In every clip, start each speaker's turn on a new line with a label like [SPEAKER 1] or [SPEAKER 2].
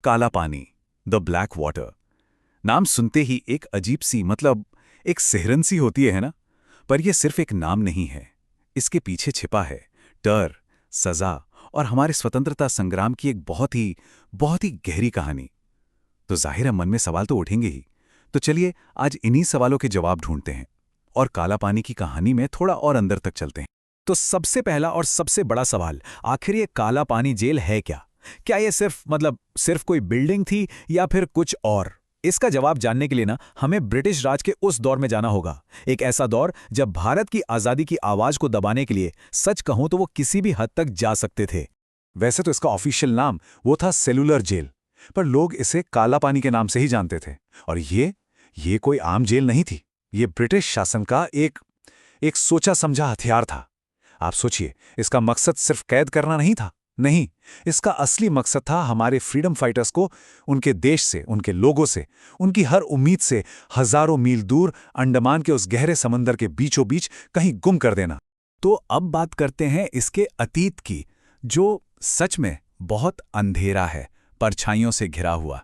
[SPEAKER 1] काला पानी, the black water. नाम सुनते ही एक अजीब सी एक सिहरन सी होती है ना। पर यह सिर्फ एक नाम नहीं है। इसके पीछे छिपा है डर, सजा और हमारे स्वतंत्रता संग्राम की एक बहुत ही गहरी कहानी। तो जाहिर है मन में सवाल तो उठेंगे ही। तो चलिए आज इन्हीं सवालों के जवाब ढूंढते हैं और काला पानी की कहानी में थोड़ा और अंदर तक चलते हैं।
[SPEAKER 2] तो सबसे पहला और सबसे बड़ा सवाल, आखिर ये काला पानी जेल है क्या? क्या ये सिर्फ कोई बिल्डिंग थी या फिर कुछ और? इसका जवाब जानने के लिए हमें ब्रिटिश राज के उस दौर में जाना होगा। एक ऐसा दौर जब भारत की आज़ादी की आवाज को दबाने के लिए सच कहूं तो वो किसी भी हद तक जा सकते थे।
[SPEAKER 1] वैसे तो इसका ऑफिशियल नाम वो था सेलुलर जेल, पर लोग इसे काला पानी के नाम से ही जानते थे। और ये कोई आम जेल नहीं थी। ये ब्रिटिश शासन का एक सोचा समझा हथियार था। आप सोचिए, इसका मकसद सिर्फ कैद करना नहीं था। नहीं, इसका असली मकसद था हमारे फ्रीडम फाइटर्स को उनके देश से, उनके लोगों से, उनकी हर उम्मीद से हजारों मील दूर अंडमान के उस गहरे समंदर के बीचों बीच कहीं गुम कर देना।
[SPEAKER 2] तो अब बात करते हैं इसके अतीत की, जो सच में बहुत अंधेरा है, परछाइयों से घिरा हुआ।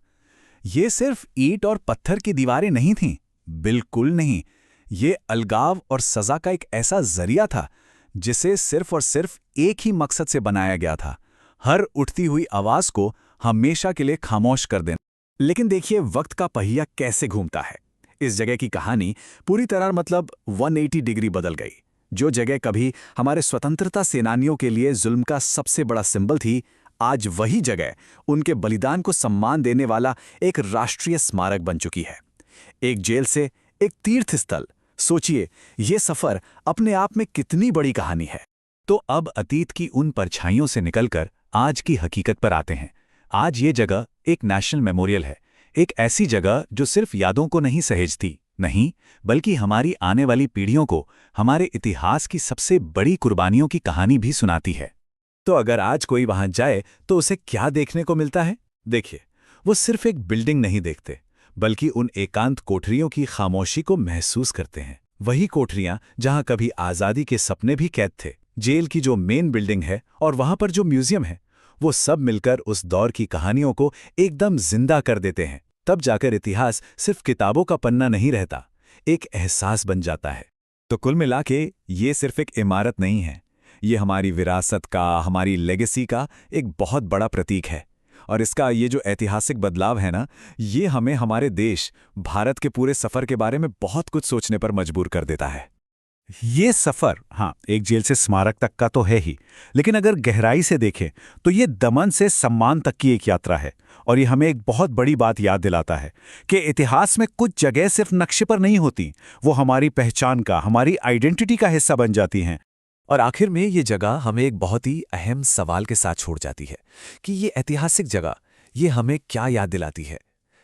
[SPEAKER 2] ये सिर्फ ईंट और पत्थर की दीवारें नहीं थीं, बिल्कुल नहीं। ये अलगाव और सजा का एक ऐसा जरिया था जिसे सिर्फ और सिर्फ एक ही मकसद से बनाया गया था, हर उठती हुई आवाज को हमेशा के लिए खामोश कर देना। लेकिन देखिए वक्त का पहिया कैसे घूमता है। इस जगह की कहानी पूरी तरह 180 डिग्री बदल गई। जो जगह कभी हमारे स्वतंत्रता सेनानियों के लिए जुल्म का सबसे बड़ा सिंबल थी, आज वही जगह उनके बलिदान को सम्मान देने वाला एक राष्ट्रीय स्मारक बन चुकी है। एक जेल से एक तीर्थ स्थल। सोचिए, ये सफर अपने आप में कितनी बड़ी कहानी है।
[SPEAKER 1] तो अब अतीत की उन परछाइयों से निकलकर आज की हकीकत पर आते हैं। आज ये जगह एक नेशनल मेमोरियल है। एक ऐसी जगह जो सिर्फ यादों को नहीं सहेजती, नहीं, बल्कि हमारी आने वाली पीढ़ियों को हमारे इतिहास की सबसे बड़ी कुर्बानियों की कहानी भी सुनाती है।
[SPEAKER 2] तो अगर आज कोई वहां जाए तो उसे क्या देखने को मिलता है? देखिए, वो सिर्फ एक बिल्डिंग नहीं देखते, बल्कि उन एकांत कोठरियों की खामोशी को महसूस करते हैं। वही कोठरियां जहां कभी आज़ादी के सपने भी कैद थे। जेल की जो मेन बिल्डिंग है और वहां पर जो म्यूजियम है, वो सब मिलकर उस दौर की कहानियों को एकदम जिंदा कर देते हैं। तब जाकर इतिहास सिर्फ किताबों का पन्ना नहीं रहता, एक एहसास बन जाता है। तो कुल मिला के ये सिर्फ एक इमारत नहीं है, ये हमारी विरासत का, हमारी लेगेसी का एक बहुत बड़ा प्रतीक है। और इसका ये जो ऐतिहासिक बदलाव है ये हमें हमारे देश भारत के पूरे सफर के बारे में बहुत कुछ सोचने पर मजबूर कर देता है।
[SPEAKER 1] ये सफर एक जेल से स्मारक तक का तो है ही, लेकिन अगर गहराई से देखें तो ये दमन से सम्मान तक की एक यात्रा है। और ये हमें एक बहुत बड़ी बात याद दिलाता है कि इतिहास में कुछ जगह सिर्फ नक्शे पर नहीं होती, वो हमारी पहचान का, हमारी आइडेंटिटी का हिस्सा बन जाती हैं।
[SPEAKER 2] और आखिर में ये जगह हमें एक बहुत ही अहम सवाल के साथ छोड़ जाती है कि ये ऐतिहासिक जगह ये हमें क्या याद दिलाती है?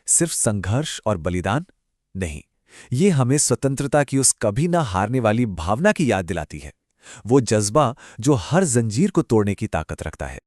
[SPEAKER 2] सिर्फ संघर्ष और बलिदान? नहीं, ये हमें स्वतंत्रता की उस कभी ना हारने वाली भावना की याद दिलाती है। वो जज्बा जो हर जंजीर को तोड़ने की ताकत रखता है।